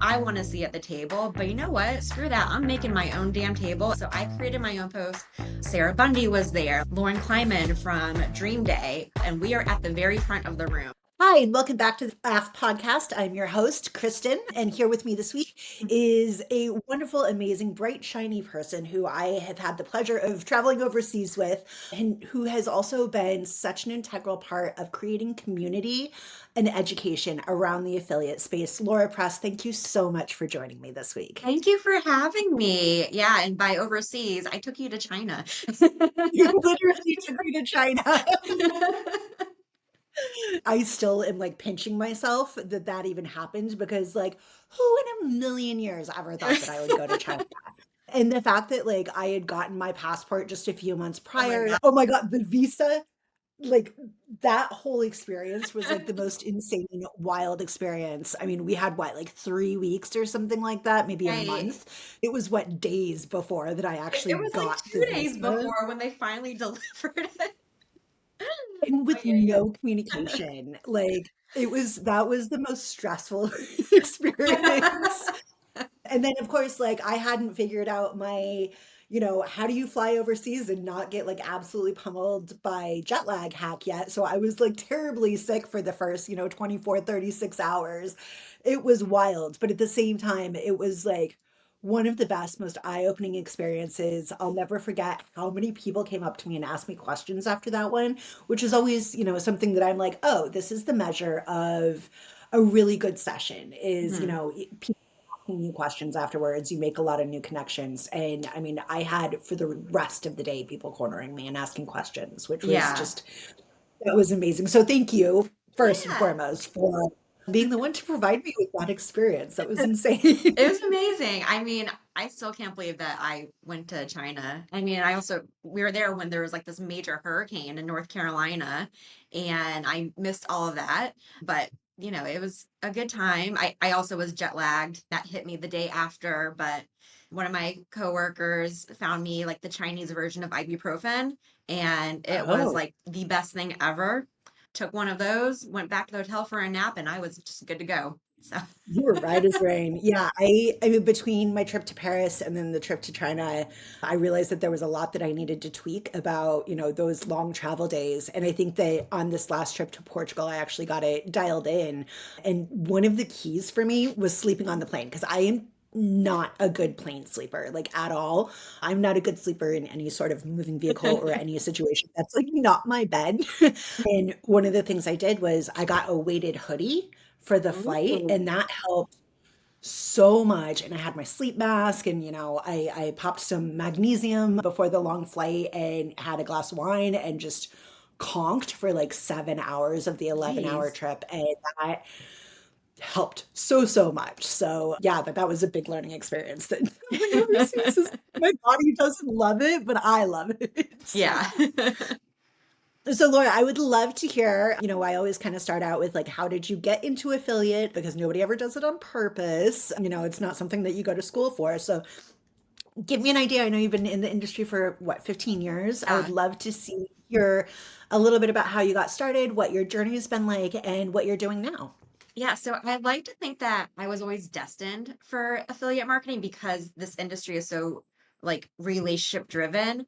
I want to see at the table, but you know what? Screw that. I'm making my own damn table. So I created my own post. Sarah Bundy was there, Lauren Kleiman from Dream Day, and we are at the very front of the room. Hi, and welcome back to the AFF Podcast. I'm your host, Kristen, and here with me this week is a wonderful, amazing, bright, shiny person who I have had the pleasure of traveling overseas with, and who has also been such an integral part of creating community and education around the affiliate space. Laura Press, thank you so much for joining me this week. Thank you for having me. Yeah, and by overseas, I took you to China. You literally took me to China. I still am like pinching myself that that even happened because like who in a million years ever thought that I would go to China? And the fact that like I had gotten my passport just a few months Oh my prior. God. Oh my God, the visa, like that whole experience was like the most insane, wild experience. I mean, we had what, like 3 weeks or something like that, maybe a Right. month. It was what, days before that I actually It was like got the 2 days visa. before when they finally delivered it. And Oh, with yeah, no communication, like, that was the most stressful experience. yeah. And then, of course, like, I hadn't figured out how do you fly overseas and not get, like, absolutely pummeled by jet lag hack yet, so I was, like, terribly sick for the first, 24, 36 hours. It was wild, but at the same time, it was, like, one of the best, most eye-opening experiences. I'll never forget how many people came up to me and asked me questions after that one, which is always, something that I'm like, "Oh, this is the measure of a really good session," is, Mhm. people asking you questions afterwards. You make a lot of new connections. And I mean, I had for the rest of the day people cornering me and asking questions, which was Yeah. just, that was amazing. So thank you, first and Yeah. foremost, for being the one to provide me with that experience. That was It insane. was amazing. I mean, I still can't believe that I went to China. I mean, we were there when there was like this major hurricane in North Carolina, and I missed all of that. But, it was a good time. I also was jet lagged. That hit me the day after, but one of my coworkers found me like the Chinese version of ibuprofen, and it was Oh. like the best thing ever. Took one of those, went back to the hotel for a nap, and I was just good to go. So. You were right as rain. Yeah, I mean, between my trip to Paris and then the trip to China, I realized that there was a lot that I needed to tweak about, those long travel days. And I think that on this last trip to Portugal, I actually got it dialed in. And one of the keys for me was sleeping on the plane because I am not a good plane sleeper, like at all. I'm not a good sleeper in any sort of moving vehicle or any situation that's like not my bed. And one of the things I did was I got a weighted hoodie for the flight, Ooh. and that helped so much. And I had my sleep mask, and I popped some magnesium before the long flight and had a glass of wine and just conked for like 7 hours of the 11-hour Jeez. trip, and that helped so much. So yeah, but that was a big learning experience that traveling overseas is, my body doesn't love it, but I love it. Yeah. So Laura, I would love to hear, I always kind of start out with like, how did you get into affiliate? Because nobody ever does it on purpose. It's not something that you go to school for. So give me an idea. I know you've been in the industry for what, 15 years. I would Yeah. love to see your a little bit about how you got started, what your journey has been like, and what you're doing now. Yeah. So I'd like to think that I was always destined for affiliate marketing because this industry is so like relationship driven.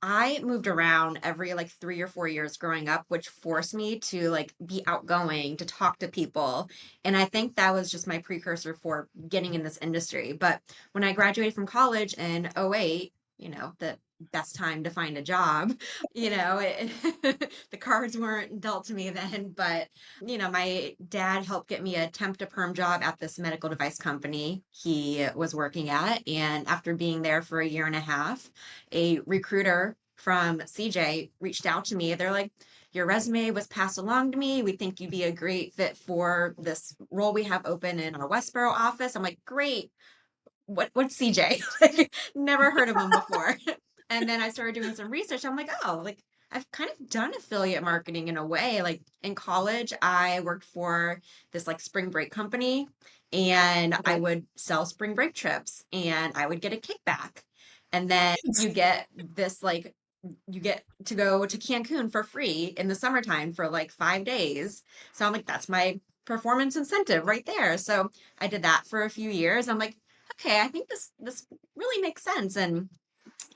I moved around every like 3 or 4 years growing up, which forced me to like be outgoing, to talk to people. And I think that was just my precursor for getting in this industry. But when I graduated from college in '08, the best time to find a job, the cards weren't dealt to me then. But, my dad helped get me a temp to perm job at this medical device company he was working at. And after being there for a year and a half, a recruiter from CJ reached out to me. They're like, your resume was passed along to me. We think you'd be a great fit for this role we have open in our Westboro office. I'm like, great. What's CJ? Like, never heard of him before. And then I started doing some research. I'm like, oh, like I've kind of done affiliate marketing in a way. Like in college, I worked for this like spring break company, and I Okay. would sell spring break trips and I would get a kickback. And then you get to go to Cancun for free in the summertime for like 5 days. So I'm like, that's my performance incentive right there. So I did that for a few years. I'm like, okay, I think this really makes sense. And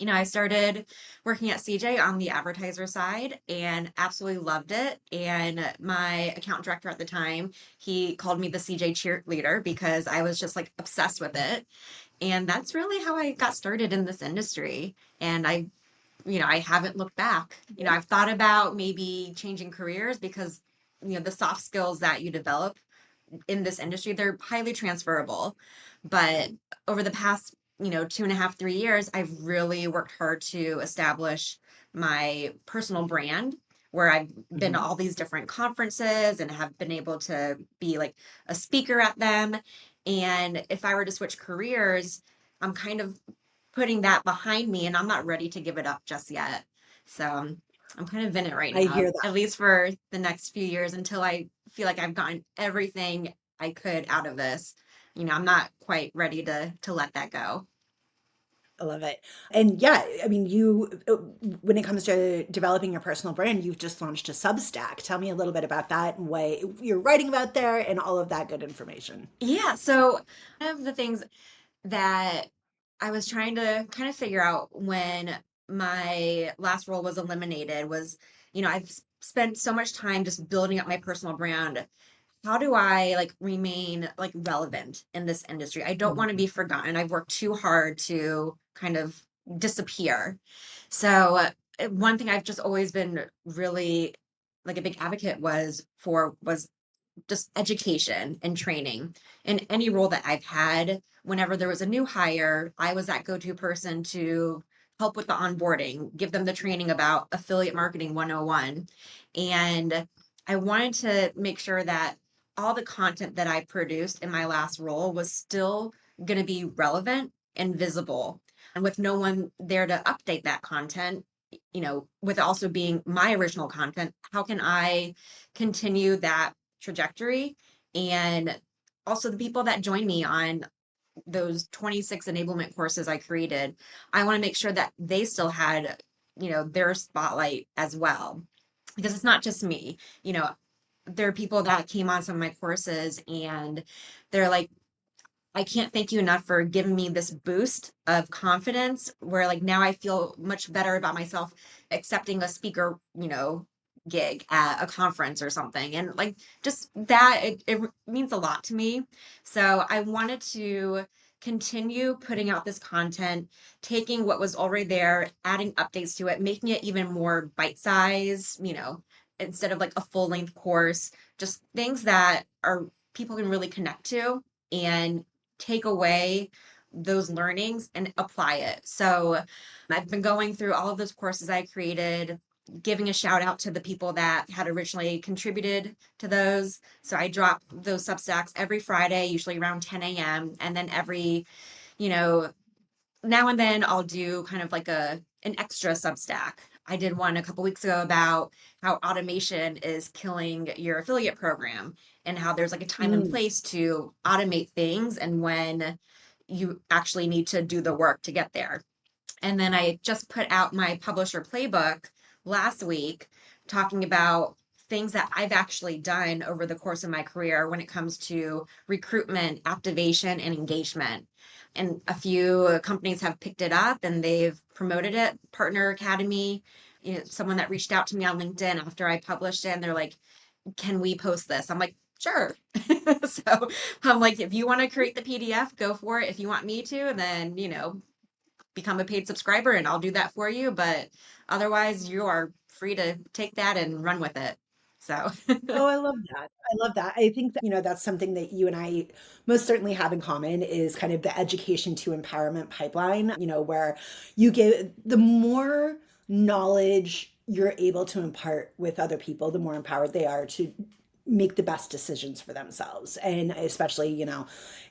I started working at CJ on the advertiser side and absolutely loved it. And my account director at the time, he called me the CJ cheerleader because I was just like obsessed with it. And that's really how I got started in this industry. And I haven't looked back. I've thought about maybe changing careers because, the soft skills that you develop in this industry, they're highly transferable. But over the past, 2.5, 3 years, I've really worked hard to establish my personal brand where I've been to Mhm. all these different conferences and have been able to be like a speaker at them. And if I were to switch careers, I'm kind of putting that behind me and I'm not ready to give it up just yet. So I'm kind of in it right I now, hear that. at least for the next few years until I feel like I've gotten everything I could out of this. I'm not quite ready to let that go. I love it. And yeah, I mean, when it comes to developing your personal brand, you've just launched a Substack. Tell me a little bit about that and what you're writing about there and all of that good information. Yeah, so one of the things that I was trying to kind of figure out when my last role was eliminated was, I've spent so much time just building up my personal brand. How do I like remain like relevant in this industry? I don't want to Mhm. be forgotten. I've worked too hard to kind of disappear. So, one thing I've just always been really like a big advocate was just education and training. In any role that I've had, whenever there was a new hire, I was that go-to person to help with the onboarding, give them the training about affiliate marketing 101. And I wanted to make sure that all the content that I produced in my last role was still going to be relevant and visible. And with no one there to update that content, with also being my original content, how can I continue that trajectory? And also the people that join me on those 26 enablement courses I created, I want to make sure that they still had, their spotlight as well. Because it's not just me, there are people that came on some of my courses and they're like, I can't thank you enough for giving me this boost of confidence where like now I feel much better about myself accepting a speaker, gig at a conference or something. And like just that it means a lot to me. So I wanted to continue putting out this content, taking what was already there, adding updates to it, making it even more bite size, instead of like a full length course, just things that are people can really connect to and take away those learnings and apply it. So I've been going through all of those courses I created, giving a shout out to the people that had originally contributed to those. So I drop those Substacks every Friday, usually around 10 a.m. And then every, you know, now and then I'll do kind of like an extra Substack. I did one a couple weeks ago about how automation is killing your affiliate program and how there's like a time and Mm. place to automate things and when you actually need to do the work to get there. And then I just put out my publisher playbook last week talking about things that I've actually done over the course of my career when it comes to recruitment, activation, and engagement. And a few companies have picked it up and they've promoted it. Partner Academy, someone that reached out to me on LinkedIn after I published it, and they're like, can we post this? I'm like, sure. So I'm like, if you want to create the PDF, go for it. If you want me to, then, become a paid subscriber and I'll do that for you. But otherwise, you are free to take that and run with it. So, Oh, I love that. I love that. I think that, that's something that you and I most certainly have in common is kind of the education to empowerment pipeline, where you give the more knowledge you're able to impart with other people, the more empowered they are to make the best decisions for themselves. And especially,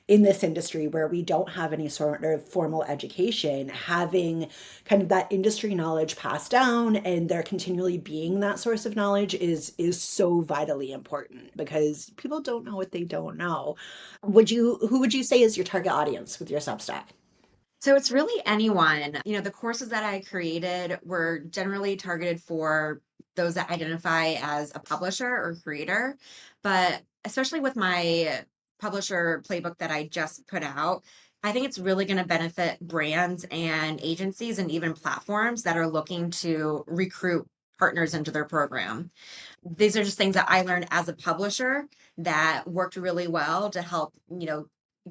in this industry where we don't have any sort of formal education, having kind of that industry knowledge passed down and there continually being that source of knowledge is so vitally important because people don't know what they don't know. Who would you say is your target audience with your Substack? so it's really anyone. The courses that I created were generally targeted for those that identify as a publisher or creator, but especially with my publisher playbook that I just put out, I think it's really going to benefit brands and agencies and even platforms that are looking to recruit partners into their program. These are just things that I learned as a publisher that worked really well to help,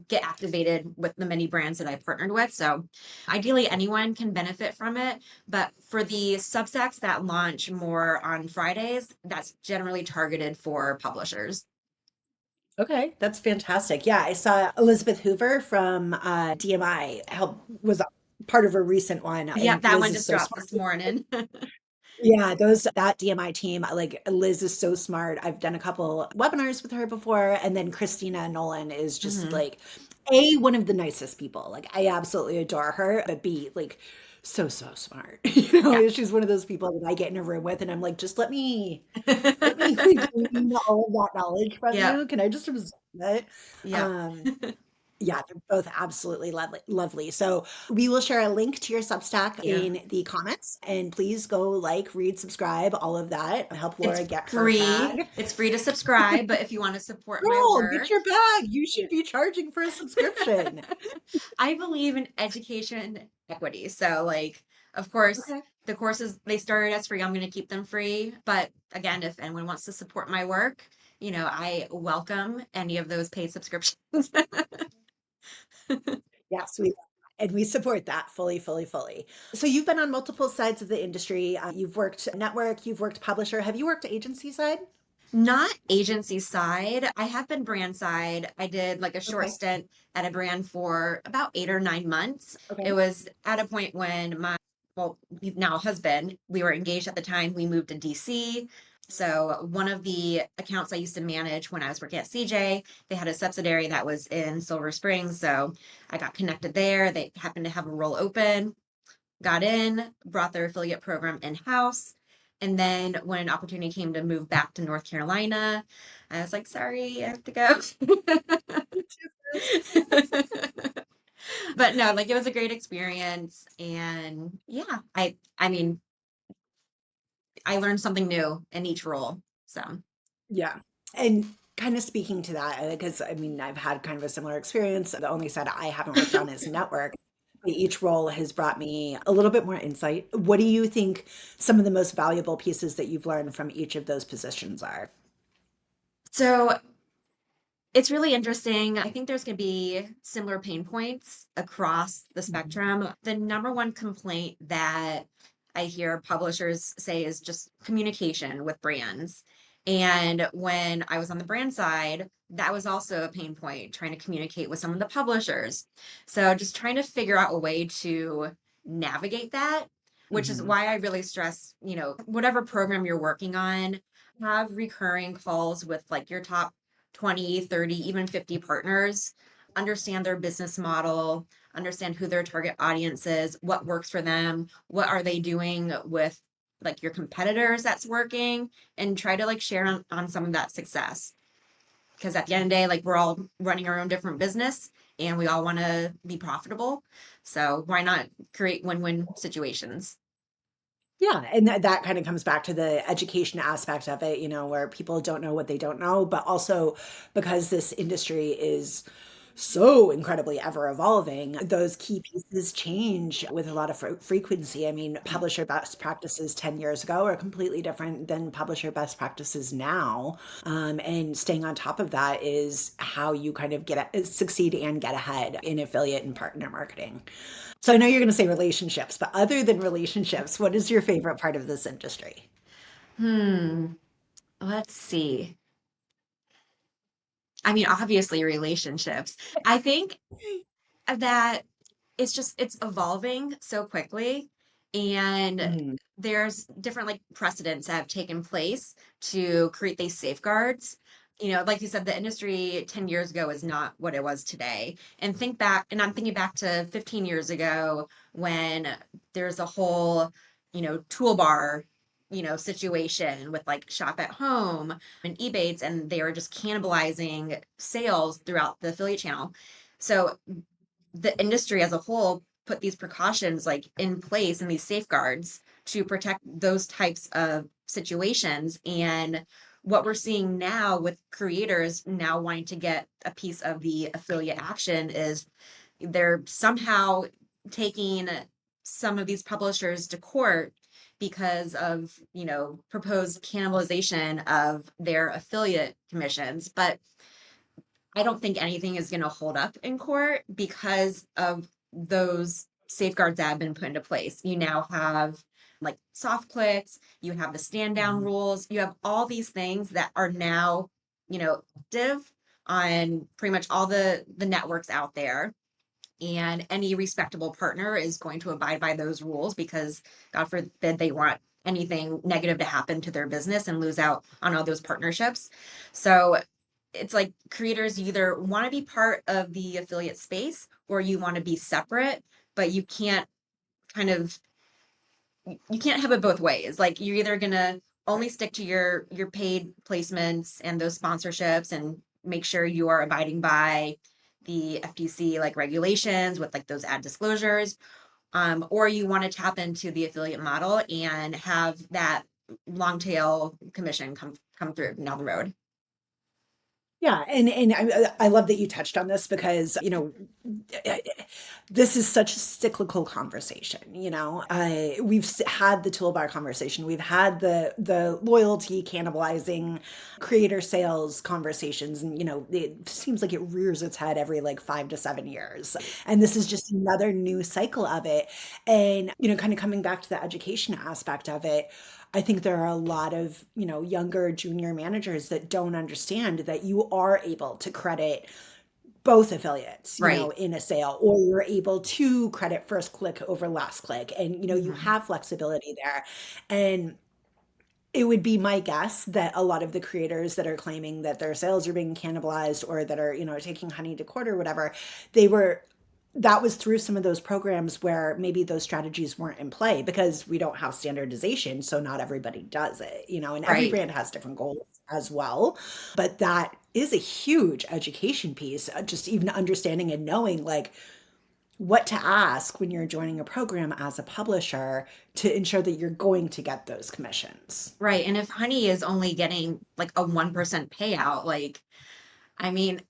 get activated with the many brands that I partnered with. So ideally anyone can benefit from it. But for the Substacks that launch more on Fridays, that's generally targeted for publishers. Okay, that's fantastic. Yeah, I saw Elizabeth Hoover from DMI help was part of a recent one, Yep, and that Liz one is just so dropped smart. this morning. Yeah, that DMI team, like Liz is so smart. I've done a couple webinars with her before, and then Christina Nolan is just Mhm. like A, one of the nicest people. Like I absolutely adore her, but B, like so smart. Yeah. She's one of those people that I get in a room with and I'm like, just let me like glean all of that knowledge from Yep. you. Can I just absorb it? Yep. Um, yeah, they're both absolutely lovely, lovely. So we will share a link to your Substack Yeah. in the comments, and please go like, read, subscribe, all of that. Help Laura It's get her free. bag. It's free to subscribe, but if you want to support my Girl, get work, your bag. You should be charging for a subscription. I believe in education equity. So, like, of course, Okay. the courses they started as free. I'm going to keep them free. But again, if anyone wants to support my work, I welcome any of those paid subscriptions. Yes, we support that fully, fully, fully. So you've been on multiple sides of the industry. You've worked network, you've worked publisher. Have you worked agency side? Not agency side. I have been brand side. I did like a short Okay. stint at a brand for about 8 or 9 months. It Okay. was at a point when now husband, we were engaged at the time. We moved to DC. So one of the accounts I used to manage when I was working at CJ, they had a subsidiary that was in Silver Springs. So I got connected there. They happened to have a role open, got in, brought their affiliate program in-house. And then when an opportunity came to move back to North Carolina, I was like, sorry, I have to go. But no, like it was a great experience. And yeah, I mean, I learned something new in each role. So Yeah. And kind of speaking to that, because I mean, I've had kind of a similar experience. The only side I haven't worked on is network. But each role has brought me a little bit more insight. What do you think some of the most valuable pieces that you've learned from each of those positions are? so it's really interesting. I think there's going to be similar pain points across the Mhm. spectrum. The number one complaint that I hear publishers say is just communication with brands. And when I was on the brand side, that was also a pain point, trying to communicate with some of the publishers. So just trying to figure out a way to navigate that, which is Mhm. why I really stress, whatever program you're working on, have recurring calls with like your top 20, 30, even 50 partners, understand their business model, understand who their target audience is, what works for them, what are they doing with like your competitors that's working, and try to like share on some of that success. Because at the end of the day, like we're all running our own different business and we all want to be profitable. So why not create win-win situations? Yeah, and that kind of comes back to the education aspect of it, where people don't know what they don't know, but also because this industry is so incredibly ever evolving, those key pieces change with a lot of frequency. I mean, publisher best practices 10 years ago are completely different than publisher best practices now. And staying on top of that is how you kind of succeed and get ahead in affiliate and partner marketing. So I know you're going to say relationships, but other than relationships, what is your favorite part of this industry? Hmm. Let's see. I mean, obviously relationships. I think that it's evolving so quickly, and Mhm. there's different like precedents that have taken place to create these safeguards. Like you said, the industry 10 years ago is not what it was today. And think back, and I'm thinking back to 15 years ago when there's a whole, toolbar, situation with like shop at home and Ebates, and they were just cannibalizing sales throughout the affiliate channel. So the industry as a whole put these precautions like in place and these safeguards to protect those types of situations. And what we're seeing now with creators now wanting to get a piece of the affiliate action is they're somehow taking some of these publishers to court because of, proposed cannibalization of their affiliate commissions. But I don't think anything is going to hold up in court because of those safeguards that have been put into place. You now have like soft clicks, you have the stand down Mhm. rules, you have all these things that are now, active on pretty much all the networks out there. And any respectable partner is going to abide by those rules because God forbid they want anything negative to happen to their business and lose out on all those partnerships. So it's like creators either want to be part of the affiliate space or you want to be separate, but you can't kind of you can't have it both ways. Like you're either gonna only stick to your paid placements and those sponsorships and make sure you are abiding by the FTC like regulations with like those ad disclosures, or you want to tap into the affiliate model and have that long tail commission come through down the road. Yeah, and I love that you touched on this because, eh, this is such a cyclical conversation, we've had the toolbar conversation, we've had the loyalty cannibalizing creator sales conversations, and it seems like it rears its head every like 5 to 7 years, and this is just another new cycle of it. And kind of coming back to the education aspect of it, I think there are a lot of, younger junior managers that don't understand that you are able to credit both affiliates, Right. in a sale, or you're able to credit first click over last click. And, you Mhm. have flexibility there. And it would be my guess that a lot of the creators that are claiming that their sales are being cannibalized or that are, taking honey to court or whatever, they were that was through some of those programs where maybe those strategies weren't in play because we don't have standardization, so not everybody does it, and every Right. brand has different goals as well. But that is a huge education piece, just even understanding and knowing like what to ask when you're joining a program as a publisher to ensure that you're going to get those commissions. Right. And if Honey is only getting like a 1% payout, like, I mean,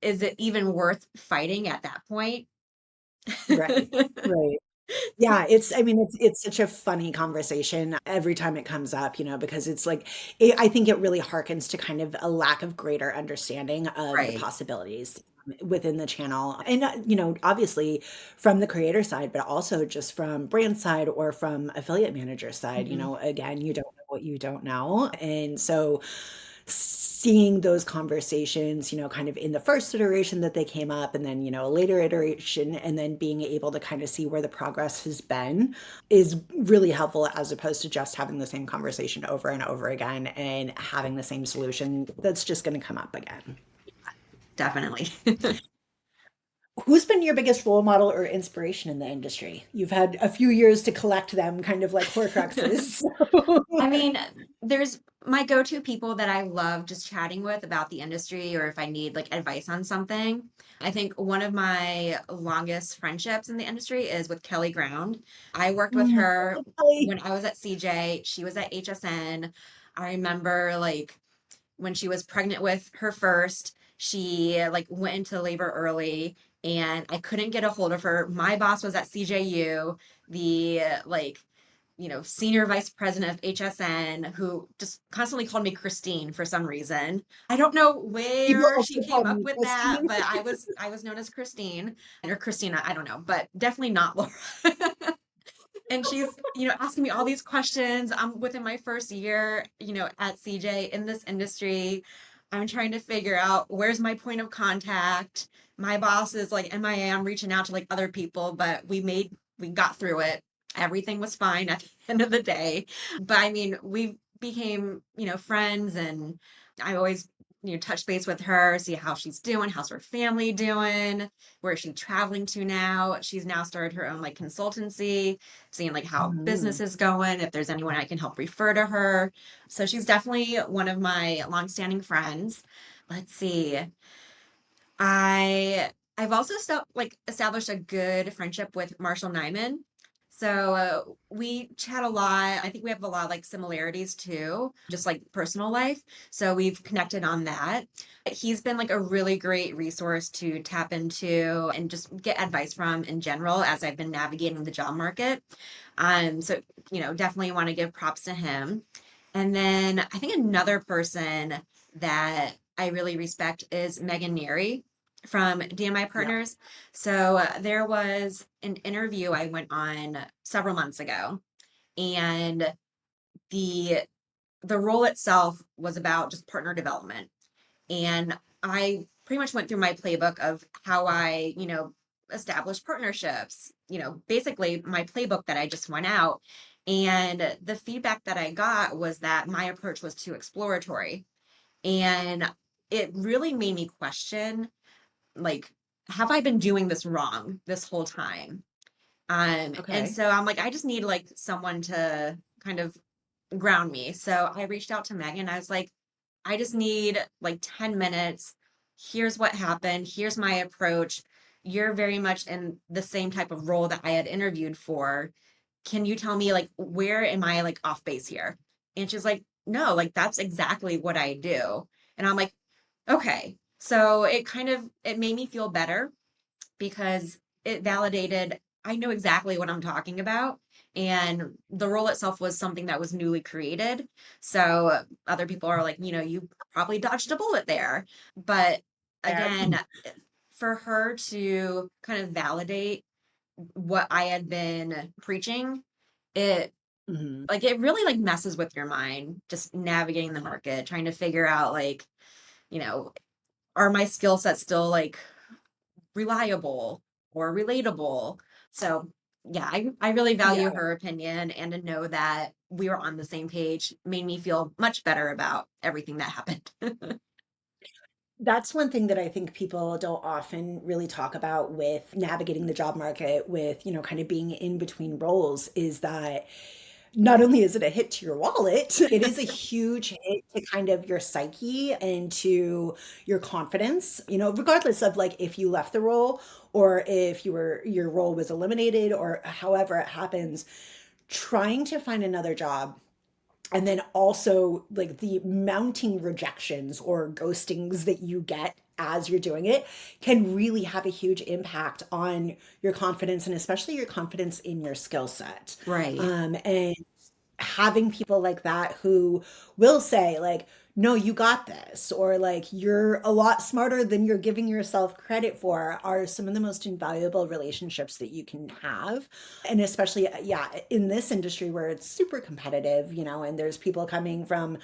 is it even worth fighting at that point? Right. Right. Yeah, I mean, it's such a funny conversation every time it comes up, because it's like, I think it really harkens to kind of a lack of greater understanding of the Right. possibilities within the channel. And, obviously from the creator side, but also just from brand side or from affiliate manager side, Mhm. again, you don't know what you don't know. And so seeing those conversations, kind of in the first iteration that they came up, and then, a later iteration, and then being able to kind of see where the progress has been is really helpful as opposed to just having the same conversation over and over again and having the same solution that's just going to come up again. Definitely. Who's been your biggest role model or inspiration in the industry? You've had a few years to collect them, kind of like Horcruxes. I mean, there's my go-to people that I love just chatting with about the industry or if I need like advice on something. I think one of my longest friendships in the industry is with Kelly Ground. I worked with Mm, her Kelly. when I was at CJ. She was at HSN. I remember like when she was pregnant with her first, she like went into labor early and I couldn't get a hold of her. My boss was at CJU, the like senior vice president of HSN, who just constantly called me Christine for some reason. I don't know People where she also came call up me with that, Christine. but I was known as Christine or Christina, I don't know, but definitely not Laura. And she's, asking me all these questions. I'm within my first year, at CJ in this industry. I'm trying to figure out where's my point of contact. My boss is like MIA. I'm reaching out to like other people, but we got through it. Everything was fine at the end of the day. But I mean, we became, friends and I always, touch base with her, see how she's doing, how's her family doing, where is she traveling to now. She's now started her own like consultancy, seeing like how business Mm. is going, if there's anyone I can help refer to her. So she's definitely one of my longstanding friends. Let's see. I've also established a good friendship with Marshall Nyman. We chat a lot. I think we have a lot of like similarities too, just like personal life. So we've connected on that. He's been like a really great resource to tap into and just get advice from in general as I've been navigating the job market. Definitely want to give props to him. And then I think another person that I really respect is Megan Neary from DMI Yeah. Partners. So there was an interview I went on several months ago, and the the role itself was about just partner development. And I pretty much went through my playbook of how I, establish partnerships, basically my playbook that I just went out. And the feedback that I got was that my approach was too exploratory. And it really made me question, like, have I been doing this wrong this whole time? And Okay. so I'm like, I just need like someone to kind of ground me. So I reached out to Megan. I was like, I just need like 10 minutes. Here's what happened. Here's my approach. You're very much in the same type of role that I had interviewed for. Can you tell me like where am I like off base here? And she's like, no, like that's exactly what I do. And I'm like, okay. So it made me feel better because it validated I know exactly what I'm talking about. And the role itself was something that was newly created. So other people are like, you probably dodged a bullet there. But Fair. again, for her to kind of validate what I had been preaching, it Mhm. it really like messes with your mind, just navigating the market, trying to figure out like, you know, are my skill sets still like reliable or relatable. So yeah, I really value Yeah. her opinion, and to know that we were on the same page made me feel much better about everything that happened. That's one thing that I think people don't often really talk about with navigating the job market, with, kind of being in between roles, is that not only is it a hit to your wallet, it is a huge hit to kind of your psyche and to your confidence, regardless of like if you left the role or if your role was eliminated or however it happens, trying to find another job. And then also like the mounting rejections or ghostings that you get as you're doing it can really have a huge impact on your confidence and especially your confidence in your skill set. Right. And having people like that who will say like, no, you got this, or like you're a lot smarter than you're giving yourself credit for, are some of the most invaluable relationships that you can have. And especially, yeah, in this industry where it's super competitive, and there's people coming from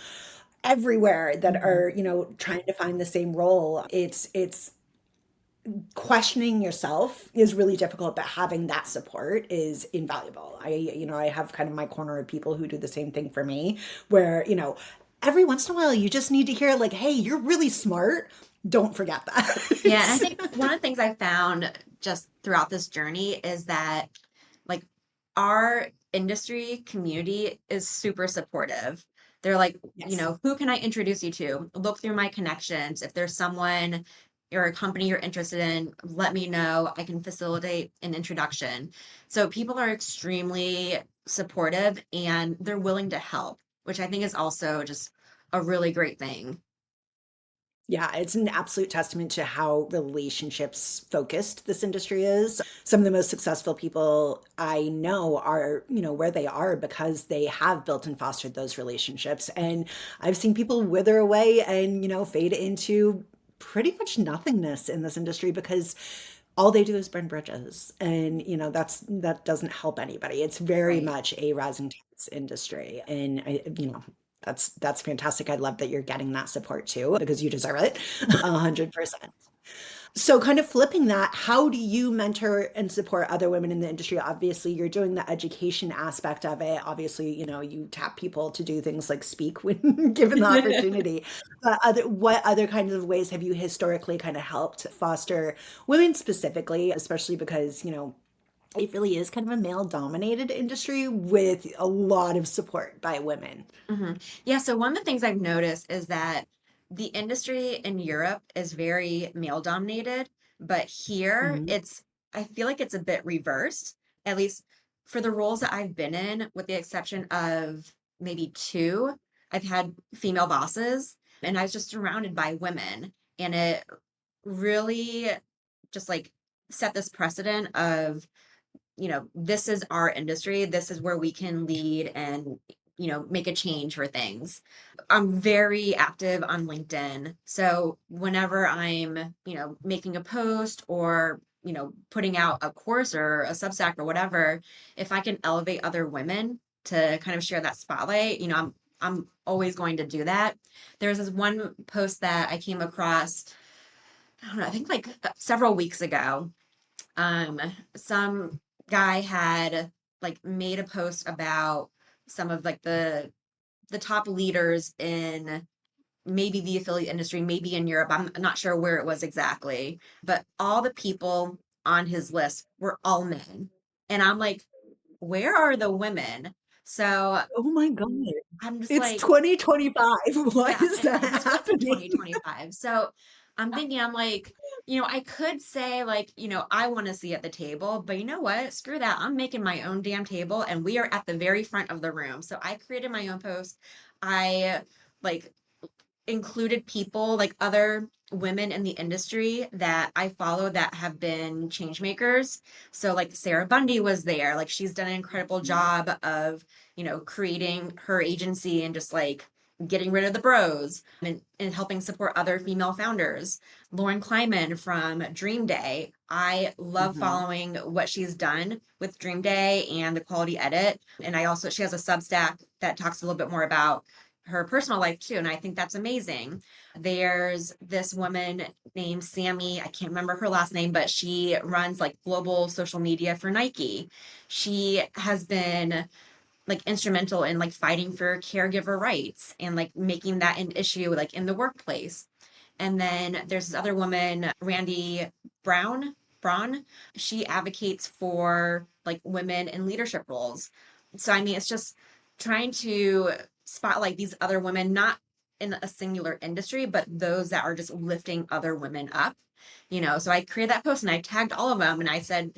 everywhere that Mhm. are, trying to find the same role. It's questioning yourself is really difficult, but having that support is invaluable. I have kind of my corner of people who do the same thing for me, where, every once in a while you just need to hear like, hey, you're really smart. Don't forget Yeah, and I think that. one of the things I found just throughout this journey is that like our industry community is super supportive. They're like, Yes. who can I introduce you to? Look through my connections. If there's someone or a company you're interested in, let me know. I can facilitate an introduction. So people are extremely supportive and they're willing to help, which I think is also just a really great thing. Yeah, it's an absolute testament to how relationships focused this industry is. Some of the most successful people I know are, where they are because they have built and fostered those relationships. And I've seen people wither away and, fade into pretty much nothingness in this industry because all they do is burn bridges. And, that doesn't help anybody. It's very Right. much a rising tides industry. And that's fantastic. I love that you're getting that support too, because you deserve it 100%. So kind of flipping that, how do you mentor and support other women in the industry? Obviously, you're doing the education aspect of it. Obviously, you tap people to do things like speak when given the opportunity. But what other kinds of ways have you historically kind of helped foster women specifically, especially because, it really is kind of a male dominated industry with a lot of support by women. Yeah, so one of the things I've noticed is that the industry in Europe is very male dominated, but here Mhm. I feel like it's a bit reversed. At least for the roles that I've been in, with the exception of maybe two, I've had female bosses and I was just surrounded by women. And it really just like set this precedent of, this is our industry. This is where we can lead and, make a change for things. I'm very active on LinkedIn. So whenever I'm, making a post or, putting out a course or a Substack or whatever, if I can elevate other women to kind of share that spotlight, I'm always going to do that. There's this one post that I came across, I don't know, I think like several weeks ago. Some guy had like made a post about some of like the top leaders in maybe the affiliate industry, maybe in Europe. I'm not sure where it was exactly, but all the people on his list were all men. And I'm like, where are the women? So Oh my God. I'm just It's like, 2025. Why yeah, is that it was happening? 2025. So I'm thinking, I'm like, I could say, like, I want to see at the table, but you know what? Screw that. I'm making my own damn table, and we are at the very front of the room. So I created my own post. I like included people like other women in the industry that I follow that have been change makers. So like Sarah Bundy was there. Like she's done an incredible job of, creating her agency and just like getting rid of the bros and helping support other female founders. Lauren Kleiman from Dream Day. I love Mhm. following what she's done with Dream Day and the quality edit. And she has a Substack that talks a little bit more about her personal life too. And I think that's amazing. There's this woman named Sammy. I can't remember her last name, but she runs like global social media for Nike. She has been like instrumental in like fighting for caregiver rights and like making that an issue like in the workplace. And then there's this other woman, Randy Brown, Braun. She advocates for like women in leadership roles. So I mean, it's just trying to spotlight these other women, not in a singular industry, but those that are just lifting other women up. So I created that post and I tagged all of them and I said,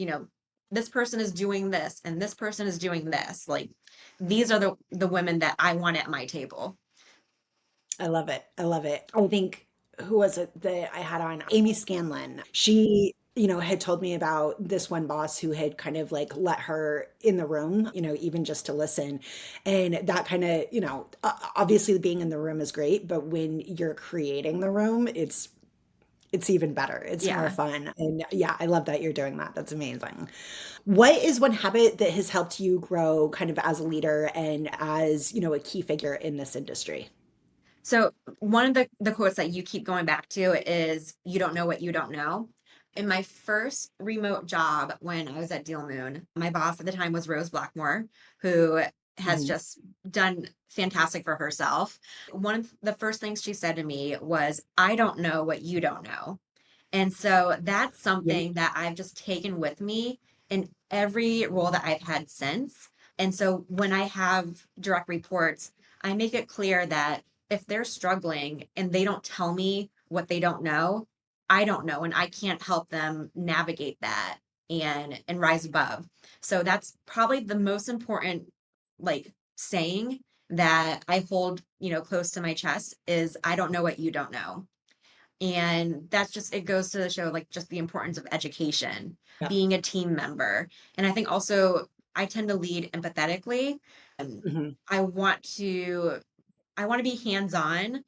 this person is doing this and this person is doing this. Like these are the women that I want at my table. I love it. I love it. I think who was it that I had on? Amy Scanlon. She, had told me about this one boss who had kind of like let her in the room, even just to listen. And that kind of, obviously being in the room is great, but when you're creating the room, it's even better. It's more Yeah. fun. And yeah, I love that you're doing that. That's amazing. What is one habit that has helped you grow kind of as a leader and as, a key figure in this industry? So one of the quotes that you keep going back to is you don't know what you don't know. In my first remote job when I was at Deal Moon, my boss at the time was Rose Blackmore, who has Mhm. just done fantastic for herself. One of the first things she said to me was, I don't know what you don't know. And so that's Yep. something that I've just taken with me in every role that I've had since. And so when I have direct reports, I make it clear that if they're struggling and they don't tell me what they don't know, I don't know and I can't help them navigate that and rise above. So that's probably the most important like saying that I hold, close to my chest is I don't know what you don't know. And that's just, it goes to show like just the importance of education, Yep. being a team member. And I think also I tend to lead empathetically. And Mhm. I want to, I want to be hands-on,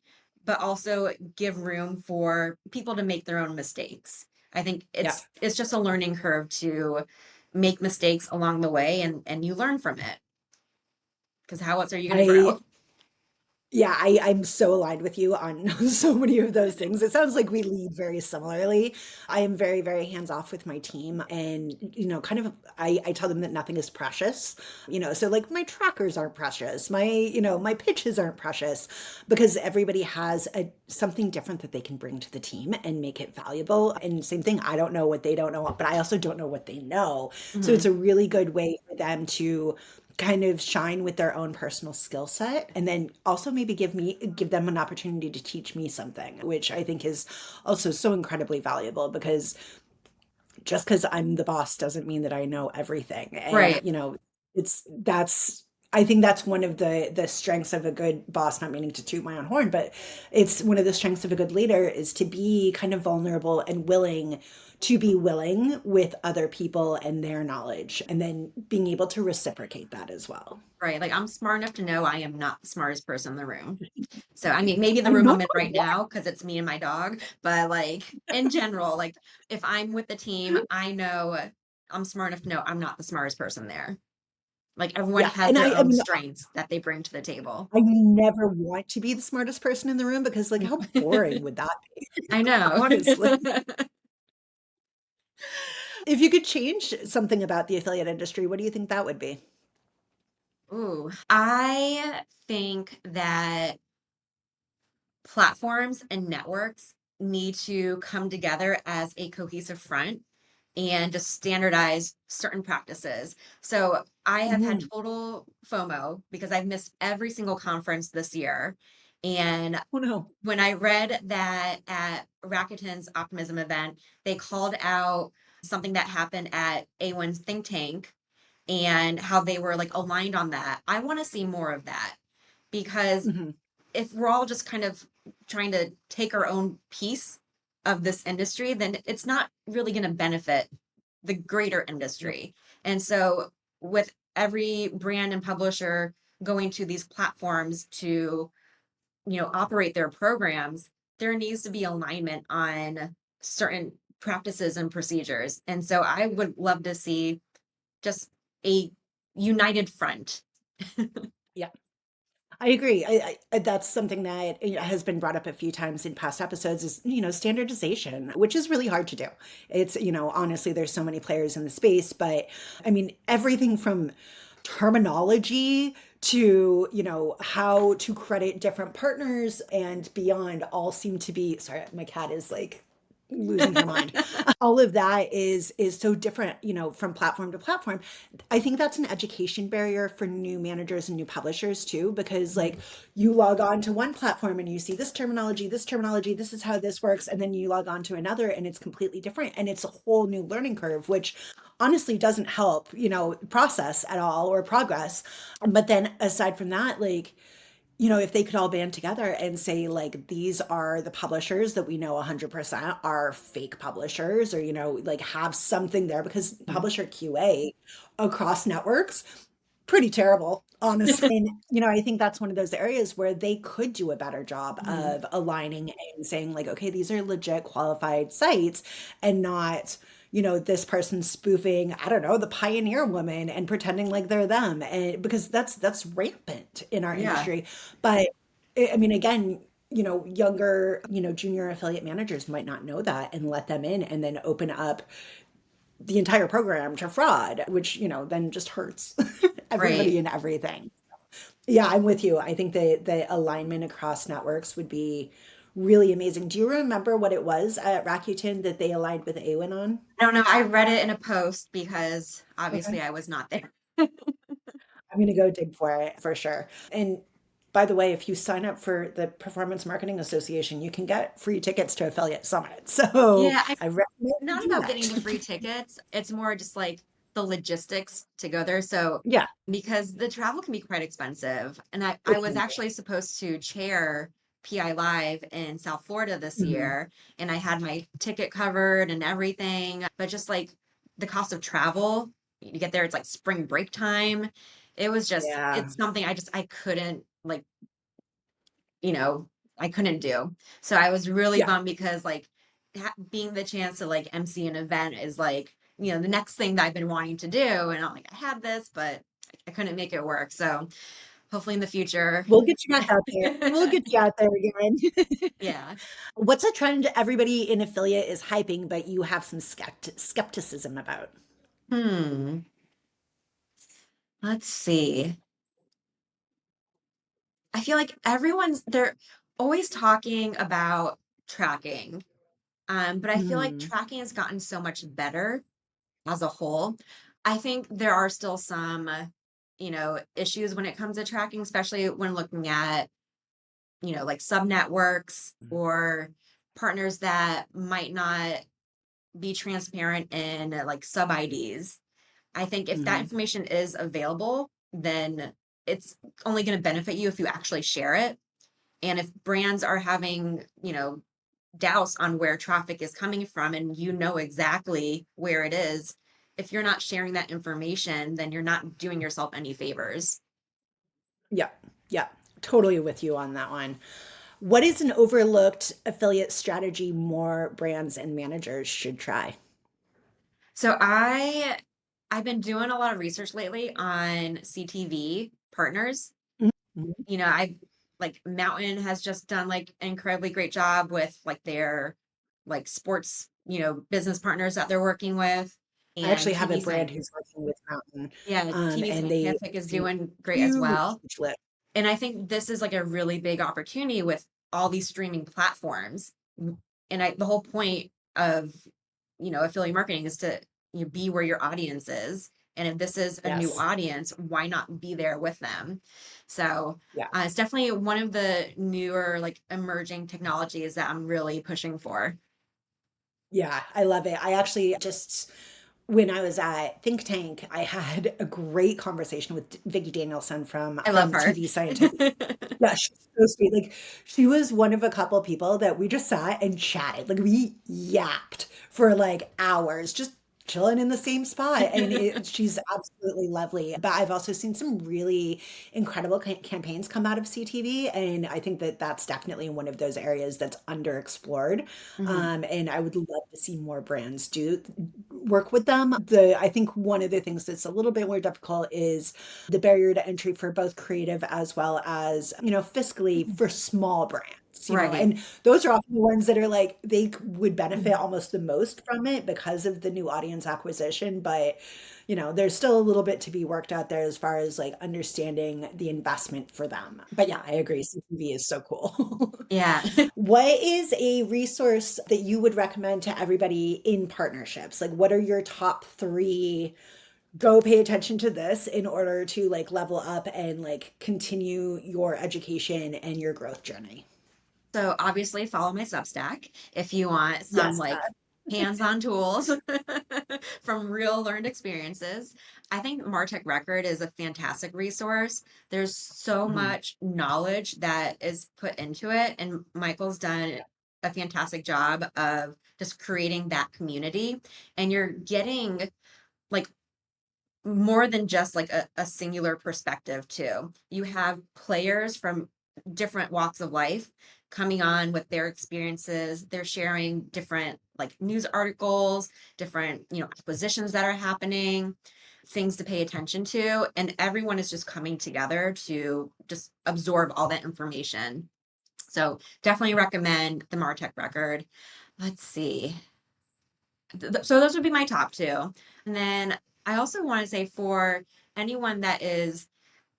but also give room for people to make their own mistakes. I think Yep. it's just a learning curve to make mistakes along the way and you learn from it. Because how else are you going to I grow? Yeah, I'm so aligned with you on so many of those things. It sounds like we lead very similarly. I am very, very hands off with my team. And, kind of, I tell them that nothing is precious, so like my trackers aren't precious. My pitches aren't precious because everybody has something different that they can bring to the team and make it valuable. And same thing, I don't know what they don't know, but I also don't know what they know. So it's Mhm. a really good way for them to kind of shine with their own personal skill set and then also maybe give them an opportunity to teach me something, which I think is also so incredibly valuable because just because I'm the boss doesn't mean that I know everything. And, Right. That's I think that's one of the strengths of a good boss, not meaning to toot my own horn, but it's one of the strengths of a good leader is to be kind of vulnerable and willing to be willing with other people and their knowledge, and then being able to reciprocate that as well. Right. Like I'm smart enough to know I am not the smartest person in the room. So I mean, maybe the I'm room not I'm in right gonna now because it's me and my dog, but like in general, like if I'm with the team, I know I'm smart enough to know I'm not the smartest person there. Like everyone yeah, has and their I own mean, strengths that they bring to the table. I never want to be the smartest person in the room because, like, how boring would that be? I know. Honestly. If you could change something about the affiliate industry, what do you think that would be? Ooh, I think that platforms and networks need to come together as a cohesive front and just standardize certain practices. So I have had Mhm. total FOMO because I've missed every single conference this year. And Oh, no. when I read that at Rakuten's Optimism event, they called out something that happened at A1's think tank and how they were like aligned on that. I want to see more of that because Mhm. if we're all just kind of trying to take our own piece of this industry, then it's not really going to benefit the greater Yep. industry. And so, with every brand and publisher going to these platforms to, operate their programs, there needs to be alignment on certain practices and procedures. And so, I would love to see just a united front. Yeah. I agree. That's something that has been brought up a few times in past episodes is, standardization, which is really hard to do. It's, honestly, there's so many players in the space, but I mean, everything from terminology to, how to credit different partners and beyond all seem to be, sorry, my cat is like losing her mind. All of that is so different, from platform to platform. I think that's an education barrier for new managers and new publishers too, because like Mhm. you log on to one platform and you see this terminology, this is how this works, and then you log on to another and it's completely different. And it's a whole new learning curve, which honestly doesn't help, process at all or progress. But then aside from that, like, if they could all band together and say, like, these are the publishers that we know 100% are fake publishers, or, like have something there because publisher QA across networks, pretty terrible, honestly. And, I think that's one of those areas where they could do a better job Mhm. of aligning and saying, like, okay, these are legit qualified sites and not, this person spoofing, I don't know, the Pioneer Woman and pretending like they're them. And because that's rampant in our Yeah. industry. But I mean, again, younger, junior affiliate managers might not know that and let them in and then open up the entire program to fraud, which, then just hurts everybody Right. and everything. Yeah, I'm with you. I think the alignment across networks would be really amazing. Do you remember what it was at Rakuten that they aligned with AWIN on? I don't know. I read it in a post because Okay. obviously I was not there. I'm gonna go dig for it for sure. And by the way, if you sign up for the Performance Marketing Association, you can get free tickets to Affiliate Summit. So Yeah, I I recommend you not do about getting that. the free tickets. It's more just like the logistics to go there. So Yeah, because the travel can be quite expensive. And I it was can be. actually supposed to chair PI Live in South Florida this Mhm. year. And I had my ticket covered and everything. But just like the cost of travel, you get there, it's like spring break time. It was just, Yeah, it's something I couldn't like you know, I couldn't do. So I was really yeah. bummed because like being the chance to like MC an event is like, the next thing that I've been wanting to do. And I'm like, I had this, but I couldn't make it work. So hopefully in the future. We'll get you back out there. We'll get you out there again. Yeah. What's a trend everybody in affiliate is hyping, but you have some skepticism about? Hmm. Let's see. I feel like they're always talking about tracking. But I feel like Mhm. tracking has gotten so much better as a whole. I think there are still some, issues when it comes to tracking, especially when looking at, like sub networks or partners that might not be transparent in like sub IDs. I think if that Mhm. information is available, then it's only going to benefit you if you actually share it. And if brands are having, doubts on where traffic is coming from and you know exactly where it is, if you're not sharing that information, then you're not doing yourself any favors. Yeah. Yeah. Totally with you on that one. What is an overlooked affiliate strategy more brands and managers should try? So I've been doing a lot of research lately on CTV partners. Mhm. I like Mountain has just done like an incredibly great job with like their like sports, business partners that they're working with, I actually and have a TV brand Scien who's working with Mountain, yeah, TV and they Scientific have is seen doing great as huge well. lift. And I think this is like a really big opportunity with all these streaming platforms. And the whole point of, affiliate marketing is to be where your audience is. And if this is a new Yes. audience, why not be there with them? So Yeah. it's definitely one of the newer, like emerging technologies that I'm really pushing for. Yeah, I love it. I actually just when I was at Think Tank, I had a great conversation with Vicki Danielson from I love from her. TV Scientific. Yeah, she's so sweet. Like she was one of a couple people that we just sat and chatted. Like we yapped for like hours, just chilling in the same spot. And she's absolutely lovely. But I've also seen some really incredible campaigns come out of CTV, and I think that that's definitely one of those areas that's underexplored. Mhm. And I would love to see more brands do work with them. The I think one of the things that's a little bit more difficult is the barrier to entry for both creative as well as, fiscally for small brands, Right. and those are often the ones that are like they would benefit almost the most from it because of the new audience acquisition. But, there's still a little bit to be worked out there as far as like understanding the investment for them. But yeah, I agree. CTV is so cool. Yeah. What is a resource that you would recommend to everybody in partnerships? Like, what are your top three? Go pay attention to this in order to like level up and like continue your education and your growth journey. So obviously follow my Substack if you want some Yes. like hands-on tools from real learned experiences. I think Martech Record is a fantastic resource. There's so Mhm. much knowledge that is put into it, and Michael's done a fantastic job of just creating that community. And you're getting like more than just like a singular perspective too. You have players from different walks of life coming on with their experiences. They're sharing different like news articles, different, acquisitions that are happening, things to pay attention to. And everyone is just coming together to just absorb all that information. So definitely recommend the Martech record. Let's see. So those would be my top two. And then I also want to say for anyone that is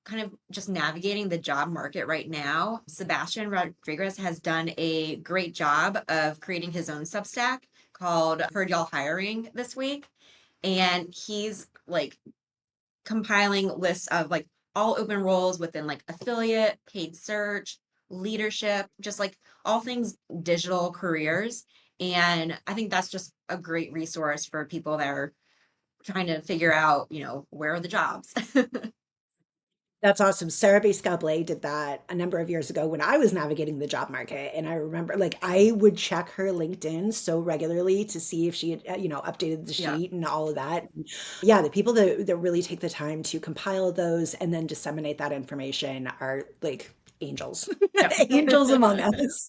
kind of just navigating the job market right now, Sebastian Rodriguez has done a great job of creating his own Substack called Heard Y'all Hiring this week. And he's like compiling lists of like all open roles within like affiliate, paid search, leadership, just like all things digital careers. And I think that's just a great resource for people that are trying to figure out, where are the jobs. That's awesome. Sarah Baescalblay did that a number of years ago when I was navigating the job market. And I remember like I would check her LinkedIn so regularly to see if she had, updated the Yeah. sheet and all of that. And yeah, the people that really take the time to compile those and then disseminate that information are like angels, Yep. angels among us.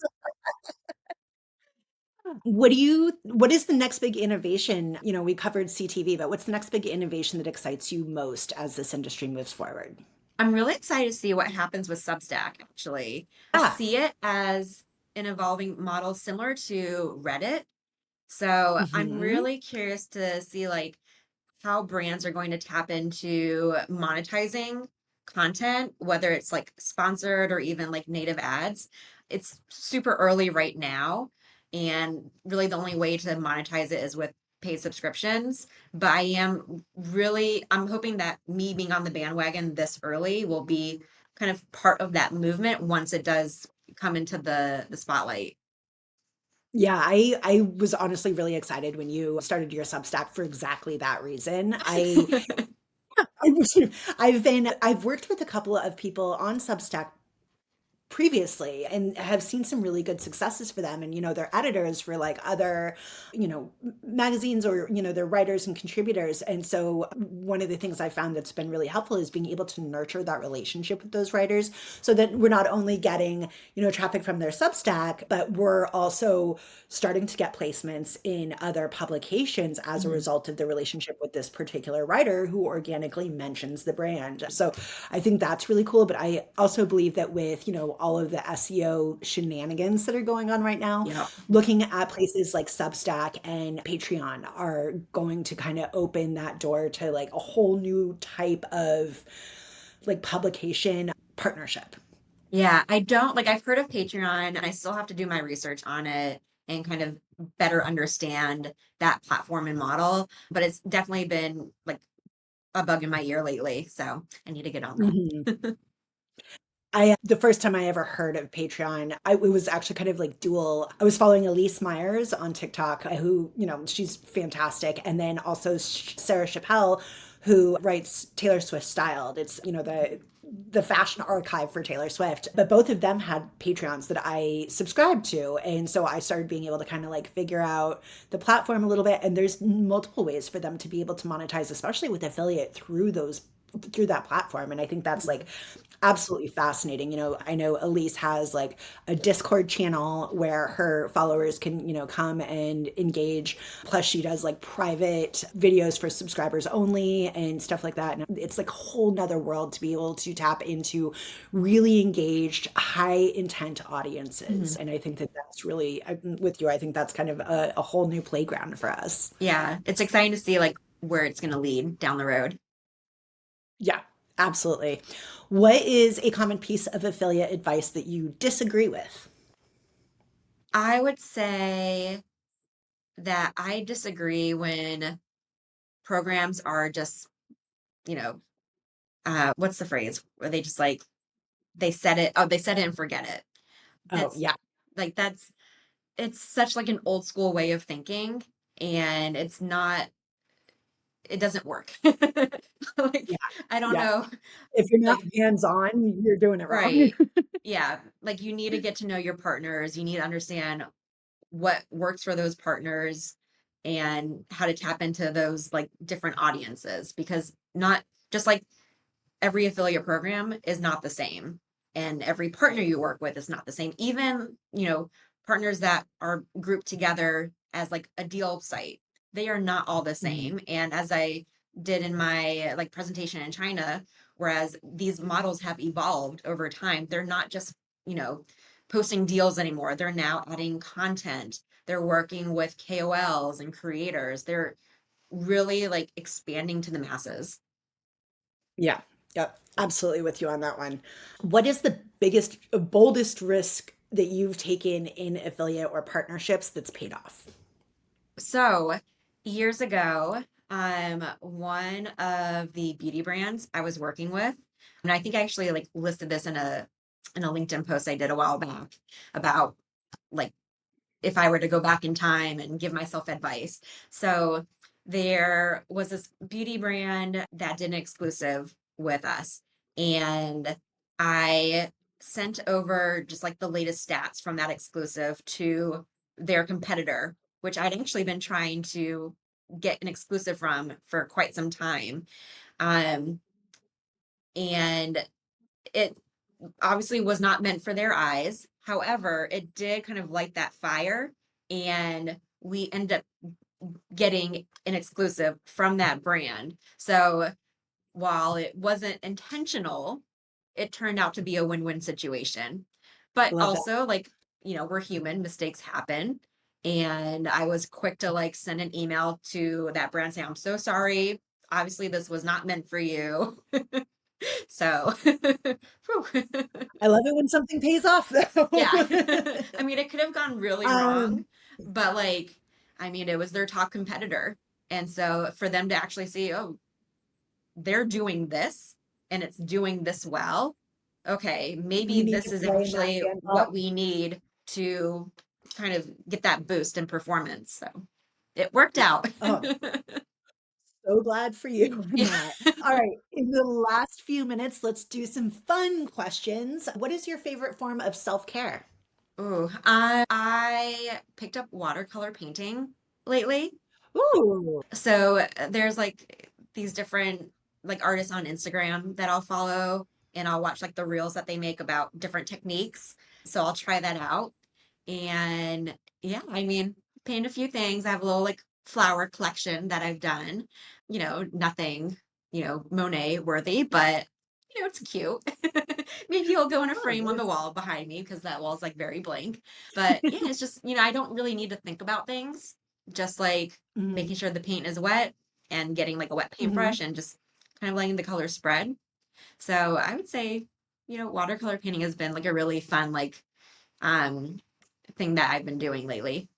What is the next big innovation? We covered CTV, but what's the next big innovation that excites you most as this industry moves forward? I'm really excited to see what happens with Substack, actually. I Ah, see it as an evolving model similar to Reddit. So I'm hmm. really curious to see like how brands are going to tap into monetizing content, whether it's like sponsored or even like native ads. It's super early right now. And really the only way to monetize it is with paid subscriptions. But I'm hoping that me being on the bandwagon this early will be kind of part of that movement once it does come into the spotlight. Yeah, I was honestly really excited when you started your Substack for exactly that reason. I was I've worked with a couple of people on Substack previously and have seen some really good successes for them, and they're editors for like other magazines, or they're writers and contributors. And so one of the things I found that's been really helpful is being able to nurture that relationship with those writers, so that we're not only getting traffic from their Substack, but we're also starting to get placements in other publications as a Mhm. result of the relationship with this particular writer who organically mentions the brand. So I think that's really cool. But I also believe that with, all of the SEO shenanigans that are going on right now, Yeah. looking at places like Substack and Patreon are going to kind of open that door to like a whole new type of like publication partnership. Yeah, I don't like I've heard of Patreon and I still have to do my research on it and kind of better understand that platform and model, but it's definitely been like a bug in my ear lately, so I need to get on Mhm. that. The first time I ever heard of Patreon, it was actually kind of like dual. I was following Elise Myers on TikTok, who, she's fantastic. And then also Sarah Chappelle, who writes Taylor Swift Styled. It's, the fashion archive for Taylor Swift. But both of them had Patreons that I subscribed to. And so I started being able to kind of like figure out the platform a little bit. And there's multiple ways for them to be able to monetize, especially with affiliate through that platform. And I think that's like absolutely fascinating. I know Elise has like a Discord channel where her followers can, come and engage. Plus, she does like private videos for subscribers only and stuff like that. And it's like a whole nother world to be able to tap into really engaged, high intent audiences. Mhm. And I think that that's really, with you, I think that's kind of a whole new playground for us. Yeah, it's exciting to see like where it's going to lead down the road. Yeah, absolutely. What is a common piece of affiliate advice that you disagree with? I would say that I disagree when programs are just, you know, what's the phrase where they just like they set it and forget it. Oh, That's yeah, like that's it's such like an old school way of thinking and it doesn't work. Like yeah, I don't yeah. know If you're not like hands-on, you're doing it wrong. right. Yeah, like you need to get to know your partners. You need to understand what works for those partners and how to tap into those like different audiences because not just like every affiliate program is not the same and every partner you work with is not the same, even partners that are grouped together as like a deal site, they are not all the Mhm. same. And as I did in my like presentation in China, whereas these models have evolved over time, they're not just you know posting deals anymore, they're now adding content, they're working with KOLs and creators, they're really like expanding to the masses. Yeah, yep, absolutely with you on that one. What is the biggest, boldest risk that you've taken in affiliate or partnerships that's paid off? So years ago, one of the beauty brands I was working with, and I think I actually like listed this in a LinkedIn post I did a while back about like if I were to go back in time and give myself advice. So there was this beauty brand that did an exclusive with us, and I sent over just like the latest stats from that exclusive to their competitor, which I'd actually been trying to get an exclusive from for quite some time. Um, and it obviously was not meant for their eyes. However, it did kind of light that fire, and we ended up getting an exclusive from that brand. So while it wasn't intentional, it turned out to be a win-win situation. But Love that. also, like, we're human, mistakes happen. And I was quick to like send an email to that brand saying, I'm so sorry. Obviously, this was not meant for you. So, whew. I love it when something pays off, though. Yeah. I mean, it could have gone really wrong, um, but like, I mean, it was their top competitor. And so for them to actually see, oh, they're doing this and it's doing this well. Okay, maybe we need this to is play in that actually what sandbox. we need to kind of get that boost in performance. So it worked out. Oh, so glad for you on that. All right, in the last few minutes, let's do some fun questions. What is your favorite form of self-care? Ooh, I picked up watercolor painting lately. Ooh, So there's like these different like artists on Instagram that I'll follow, and I'll watch like the reels that they make about different techniques. So I'll try that out. And yeah, I mean, paint a few things. I have a little like flower collection that I've done. Nothing, Monet worthy, but it's cute. Maybe it'll go in a oh, frame on the nice. wall behind me because that wall's like very blank. But yeah, it's just, I don't really need to think about things. Just like Mhm, making sure the paint is wet and getting like a wet mhm. paintbrush and just kind of letting the colors spread. So I would say, watercolor painting has been like a really fun like um thing that I've been doing lately.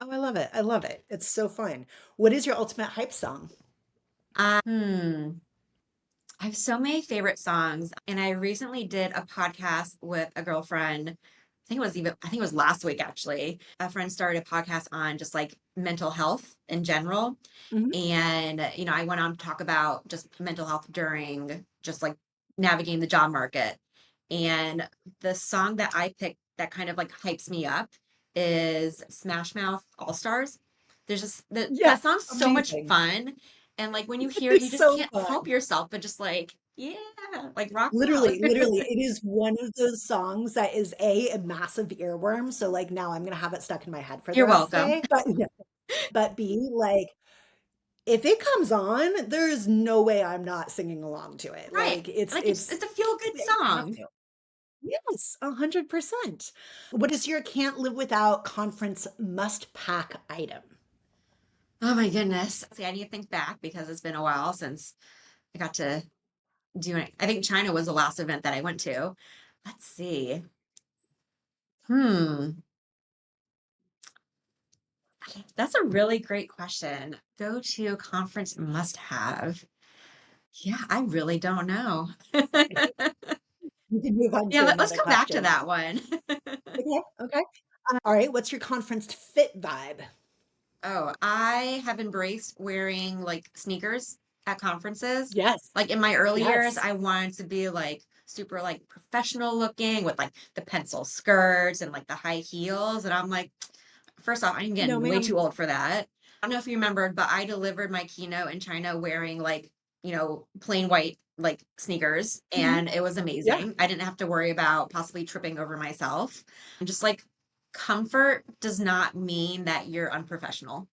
Oh, I love it. I love it. It's so fun. What is your ultimate hype song? Hmm. I have so many favorite songs, and I recently did a podcast with a girlfriend. I think it was last week actually. A friend started a podcast on just like mental health in general. Mhm. And, I went on to talk about just mental health during just like navigating the job market. And the song that I picked that kind of like hypes me up is Smash Mouth All Stars. There's just that Yes, song's so much amazing. fun. And like when you hear it, It's you just so can't help fun. yourself but just like, yeah, like rock out. Literally, literally, it is one of those songs that is a massive earworm. So like now I'm gonna have it stuck in my head for the You're rest of the welcome. day. But yeah, but B, like if it comes on, there is no way I'm not singing along to it. Right. Like it's Like it's it's it's a feel good you have song. to. Yes, 100%. What is your can't live without conference must pack item? Oh my goodness. See, I need to think back because it's been a while since I got to doing I think China was the last event that I went to. Let's see. Hmm. That's a really great question. Go to conference must have. Yeah, I really don't know. You can move on Yeah, to let's another come back to question. that one. Okay, okay. All right, what's your conference fit vibe? Oh, I have embraced wearing like sneakers at conferences. Yes, Like in my early years, yes. I wanted to be like super like professional looking with like the pencil skirts and like the high heels. And I'm like, first off, I'm No, getting way ma'am. too old for that. I don't know if you remembered, but I delivered my keynote in China wearing like, plain white like sneakers, Mhm. and it was Yeah. amazing. I didn't have to worry about possibly tripping over myself. And just like comfort does not mean that you're unprofessional.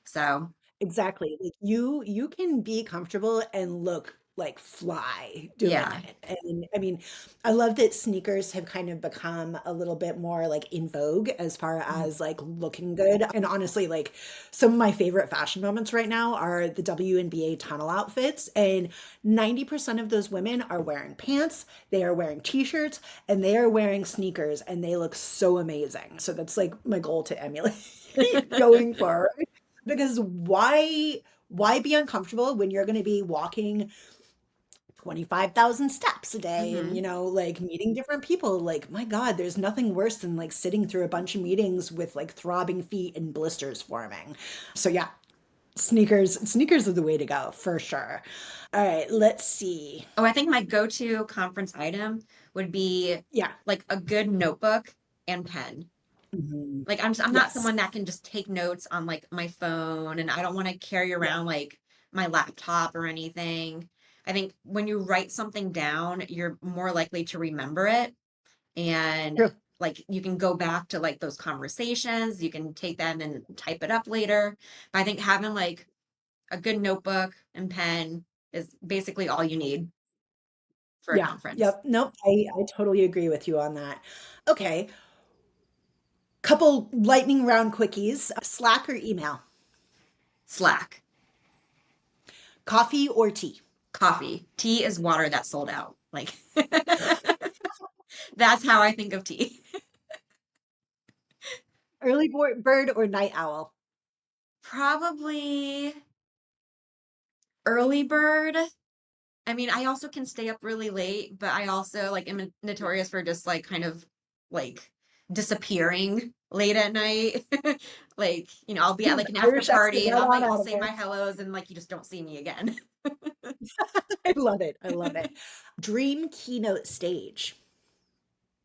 So, Exactly. Like you can be comfortable and look like fly doing yeah. it. And I mean, I love that sneakers have kind of become a little bit more like in vogue as far Mhm. as like looking good. And honestly, like some of my favorite fashion moments right now are the WNBA tunnel outfits. And 90% of those women are wearing pants, they are wearing t-shirts, and they are wearing sneakers, and they look so amazing. So that's like my goal to emulate going forward. Because why be uncomfortable when you're going to be walking 25,000 steps a day and Mhm. like meeting different people? Like, my God, there's nothing worse than like sitting through a bunch of meetings with like throbbing feet and blisters forming. So yeah, sneakers are the way to go for sure. All right, let's see. Oh, I think my go-to conference item would be Yeah. like a good notebook and pen. Mhm. Like I'm not Yes. someone that can just take notes on like my phone, and I don't want to carry Yeah. around like my laptop or anything. I think when you write something down, you're more likely to remember it, and True. like you can go back to like those conversations, you can take them and type it up later. But I think having like a good notebook and pen is basically all you need for a Yeah. conference. Yep. Nope. I totally agree with you on that. Okay. Couple lightning round quickies. Slack or email? Slack. Coffee or tea? Coffee. Tea is water that's sold out. Like that's how I think of tea. Bird or night owl? Probably early bird. I mean, I also can stay up really late, but I also like am notorious for just like kind of like disappearing late at night. Like, I'll be at like an after Irish accent party and right I'll on like I'll out of say there. my hellos and like you just don't see me again. I love it. I love it. Dream keynote stage.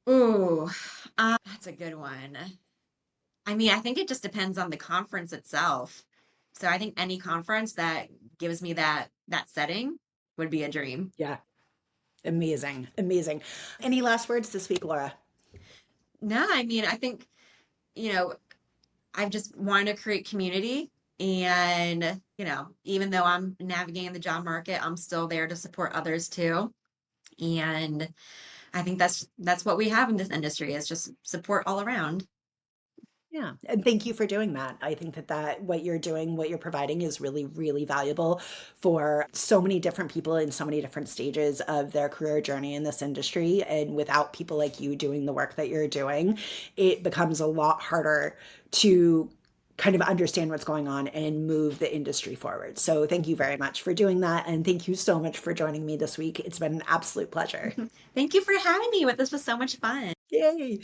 Ooh, that's a good one. I mean, I think it just depends on the conference itself. So I think any conference that gives me that setting would be a dream. Yeah. Amazing. Amazing. Any last words this week, Laura? No, I mean, I think, you know, I've just wanted to create community and, even though I'm navigating the job market, I'm still there to support others too. And I think that's what we have in this industry is just support all around. Yeah, and thank you for doing that. I think that what you're doing, what you're providing is really, really valuable for so many different people in so many different stages of their career journey in this industry. And without people like you doing the work that you're doing, it becomes a lot harder to kind of understand what's going on and move the industry forward. So thank you very much for doing that. And thank you so much for joining me this week. It's been an absolute pleasure. Thank you for having me. This was so much fun. Yay.